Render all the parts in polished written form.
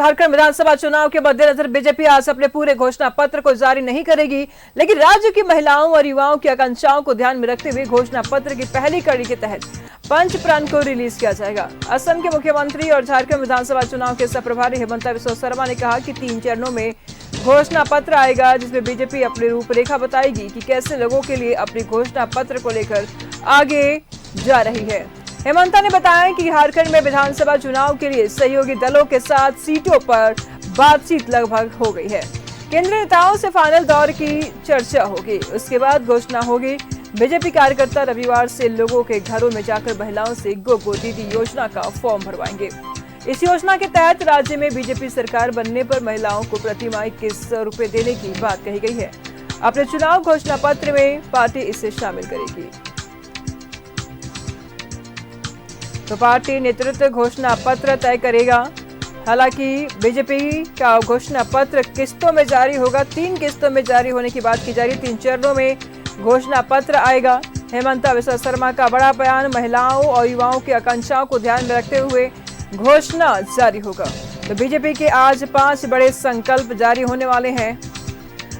झारखंड विधानसभा चुनाव के मद्देनजर बीजेपी आज अपने पूरे घोषणा पत्र को जारी नहीं करेगी, लेकिन राज्य की महिलाओं और युवाओं की आकांक्षाओं को ध्यान में रखते हुए घोषणा पत्र की पहली कड़ी के तहत 5 अप्रैल को रिलीज किया जाएगा। असम के मुख्यमंत्री और झारखंड विधानसभा चुनाव के सह प्रभारी हेमंता बिस्वा शर्मा ने कहा कि 3 चरणों में घोषणा पत्र आएगा, जिसमें बीजेपी अपनी रूपरेखा बताएगी कि कैसे लोगों के लिए अपनी घोषणा पत्र को लेकर आगे जा रही है। हेमंता ने बताया कि झारखंड में विधानसभा चुनाव के लिए सहयोगी दलों के साथ सीटों पर बातचीत लगभग हो गई है। केंद्रीय नेताओं से फाइनल दौर की चर्चा होगी, उसके बाद घोषणा होगी। बीजेपी कार्यकर्ता रविवार से लोगों के घरों में जाकर महिलाओं से गो दीदी योजना का फॉर्म भरवाएंगे। इस योजना के तहत राज्य में बीजेपी सरकार बनने पर महिलाओं को प्रतिमाह 2100 रुपए देने की बात कही गई है। अपने चुनाव घोषणा पत्र में पार्टी इसे शामिल करेगी। तो पार्टी नेतृत्व घोषणा पत्र तय करेगा। हालांकि बीजेपी का घोषणा पत्र किस्तों में जारी होगा। 3 किस्तों में जारी होने की बात की जा रही है। 3 चरणों में घोषणा पत्र आएगा। हेमंता बिस्वा शर्मा का बड़ा बयान, महिलाओं और युवाओं की आकांक्षाओं को ध्यान में रखते हुए घोषणा जारी होगा। तो बीजेपी के आज 5 बड़े संकल्प जारी होने वाले हैं।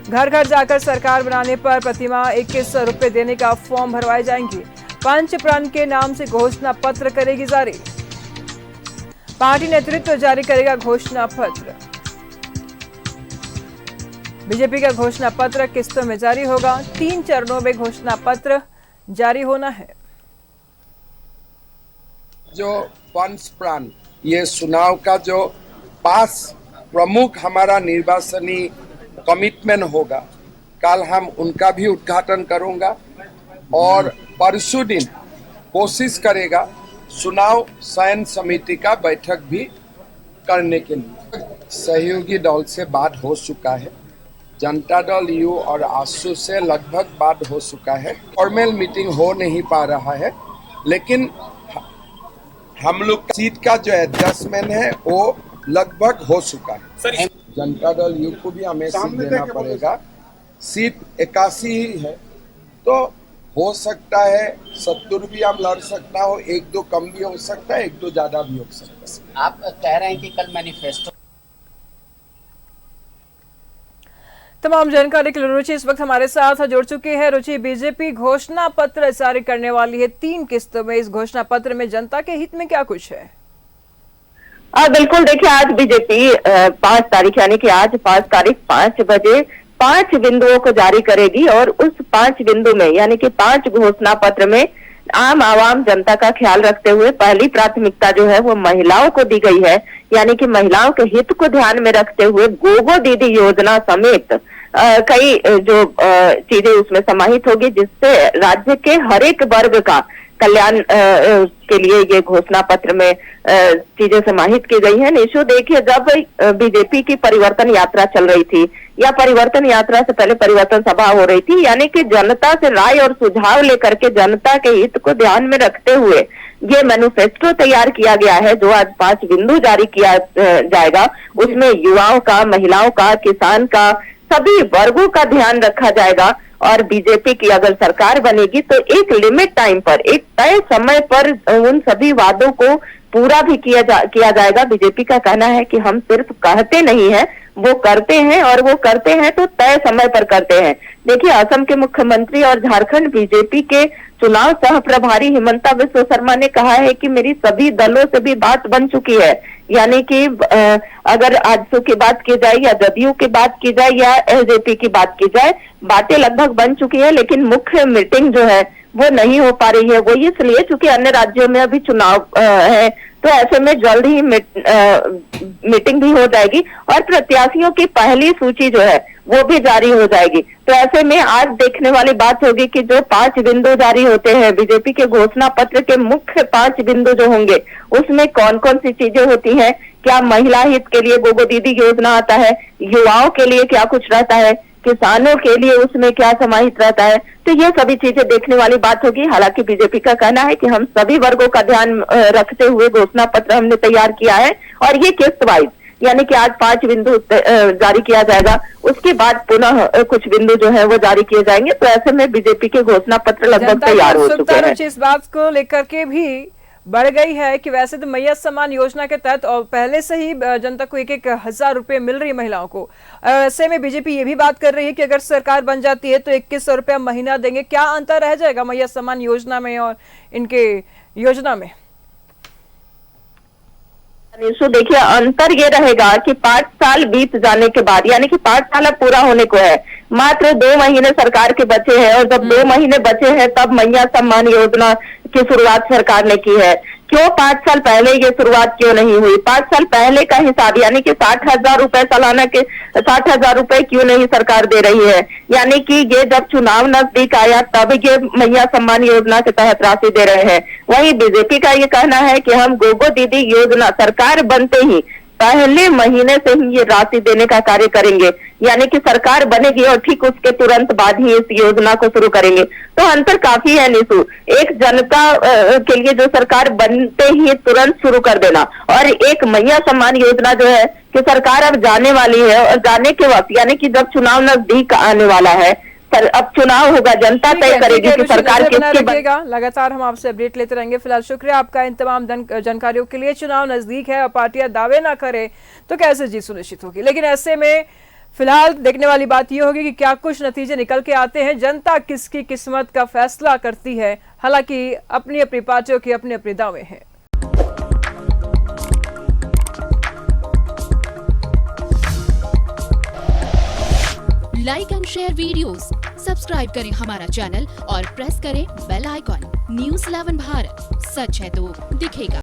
घर घर जाकर सरकार बनाने पर प्रतिमाह 2100 रुपए देने का फॉर्म भरवाए जाएंगे। 5 अप्रैल के नाम से घोषणा पत्र करेगी जारी। पार्टी नेतृत्व जारी करेगा घोषणा पत्र। बीजेपी का घोषणा पत्र किस्तों में जारी होगा। 3 चरणों में घोषणा पत्र जारी होना है। जो 5 अप्रैल ये चुनाव का जो 5 प्रमुख हमारा निर्वाचनी कमिटमेंट होगा, कल हम उनका भी उद्घाटन करूंगा और परसों दिन कोशिश करेगा चुनाव चयन समिति का बैठक भी करने के लिए। सहयोगी दल से बात हो चुका है, जनता दल यू और आसू से लगभग बात हो चुका है। फॉर्मल मीटिंग हो नहीं पा रहा है, लेकिन हम लोग सीट का जो एडजस्टमेंट है वो लगभग हो चुका है। जनता दल यू को भी हमें सीट देना पड़ेगा। सीट 81 ही है, तो हो सकता है 70 भी हम लड़ सकता हो, 1-2 कम भी हो सकता है, 1-2 ज्यादा भी हो सकता है। आप कह रहे हैं कि कल मैनिफेस्टो। तमाम जानकारी के लिए रुचि इस वक्त हमारे साथ जुड़ चुकी है। रुचि, बीजेपी घोषणा पत्र जारी करने वाली है 3 किस्तों में। इस घोषणा पत्र में जनता के हित में क्या कुछ है? बिल्कुल, देखिए आज बीजेपी 5 तारीख यानी कि आज 5 तारीख 5 बजे 5 बिंदुओं को जारी करेगी और उस 5 बिंदु में यानी कि 5 घोषणा पत्र में आम आवाम जनता का ख्याल रखते हुए पहली प्राथमिकता जो है वो महिलाओं को दी गई है। यानी कि महिलाओं के हित को ध्यान में रखते हुए गो दीदी योजना समेत कई जो चीजें उसमें समाहित होगी, जिससे राज्य के हर एक वर्ग का कल्याण के लिए ये घोषणा पत्र में चीजें समाहित की गई हैं। निशु, देखिए जब बीजेपी की परिवर्तन यात्रा चल रही थी या परिवर्तन यात्रा से पहले परिवर्तन सभा हो रही थी, यानी कि जनता से राय और सुझाव लेकर के जनता के हित को ध्यान में रखते हुए ये मैनिफेस्टो तैयार किया गया है, जो आज 5 बिंदु जारी किया जाएगा। उसमें युवाओं का, महिलाओं का, किसान का, सभी वर्गों का ध्यान रखा जाएगा। और बीजेपी की अगर सरकार बनेगी तो एक लिमिट टाइम पर, एक तय समय पर उन सभी वादों को पूरा भी किया जाएगा। बीजेपी का कहना है कि हम सिर्फ कहते नहीं हैं, वो करते हैं, और वो करते हैं तो तय समय पर करते हैं। देखिए, असम के मुख्यमंत्री और झारखंड बीजेपी के चुनाव सह प्रभारी हेमंता बिस्वा शर्मा ने कहा है कि मेरी सभी दलों से भी बात बन चुकी है। यानी कि अगर आजसू की बात की जाए या जदयू की बात की जाए या एलजेपी की बात की जाए, बातें लगभग बन चुकी है, लेकिन मुख्य मीटिंग जो है वो नहीं हो पा रही है। वो इसलिए क्योंकि अन्य राज्यों में अभी चुनाव है, तो ऐसे में जल्द ही मीटिंग भी हो जाएगी और प्रत्याशियों की पहली सूची जो है वो भी जारी हो जाएगी। तो ऐसे में आज देखने वाली बात होगी कि जो 5 बिंदु जारी होते हैं बीजेपी के घोषणा पत्र के, मुख्य 5 बिंदु जो होंगे उसमें कौन कौन सी चीजें होती हैं। क्या महिला हित के लिए गो दीदी योजना आता है, युवाओं के लिए क्या कुछ रहता है, किसानों के लिए उसमें क्या समाहित रहता है, तो ये सभी चीजें देखने वाली बात होगी। हालांकि बीजेपी का कहना है कि हम सभी वर्गों का ध्यान रखते हुए घोषणा पत्र हमने तैयार किया है और ये किस्त वाइज यानी कि आज 5 बिंदु जारी किया जाएगा, उसके बाद पुनः कुछ बिंदु जो है वो जारी किए जाएंगे। तो ऐसे में बीजेपी के घोषणा पत्र लगभग तैयार हो चुके हैं। इस बात को लेकर के भी बढ़ गई है कि वैसे तो मैया सम्मान योजना के तहत और पहले से ही जनता को 1,000 रुपए मिल रही है महिलाओं को। ऐसे में बीजेपी ये भी बात कर रही है कि अगर सरकार बन जाती है तो 2,100 रुपया महीना देंगे। क्या अंतर रह जाएगा मैया सम्मान योजना में और इनके योजना में? देखिए, अंतर ये रहेगा कि 5 साल बीत जाने के बाद, यानी कि 5 साल अब पूरा होने को है, मात्र 2 महीने सरकार के बचे हैं, और जब 2 महीने बचे हैं तब मैया सम्मान योजना की शुरुआत सरकार ने की है। क्यों 5 साल पहले ये शुरुआत क्यों नहीं हुई? 5 साल पहले का हिसाब यानी कि 60,000 रुपए सालाना के 60,000 रुपए क्यों नहीं सरकार दे रही है? यानी कि ये जब चुनाव नजदीक आया तब ये मैया सम्मान योजना के तहत राशि दे रहे हैं। वहीं बीजेपी का ये कहना है कि हम गोगो दीदी योजना सरकार बनते ही पहले महीने से ही ये राशि देने का कार्य करेंगे, यानी कि सरकार बनेगी और ठीक उसके तुरंत बाद ही इस योजना को शुरू करेंगे। तो अंतर काफी है निशु, एक जनता के लिए जो सरकार बनते ही तुरंत शुरू कर देना, और एक मैया सम्मान योजना जो है कि सरकार अब जाने वाली है, और जाने के वक्त यानी कि जब चुनाव नजदीक आने वाला है, अब चुनाव होगा, जनता तय करेगी कि सरकार किसके। लगातार हम आपसे अपडेट लेते रहेंगे। फिलहाल शुक्रिया आपका इन तमाम जानकारियों के लिए। चुनाव नजदीक है और पार्टियां दावे ना करे तो कैसे जीत सुनिश्चित होगी, लेकिन ऐसे में फिलहाल देखने वाली बात यह होगी कि क्या कुछ नतीजे निकल के आते हैं, जनता किसकी किस्मत का फैसला करती है। हालांकि अपनी अपनी पार्टियों के अपने अपने दावे हैं। Like and share videos, subscribe करें हमारा चैनल और प्रेस करें बेल आइकॉन। News 11 भारत, सच है तो दिखेगा।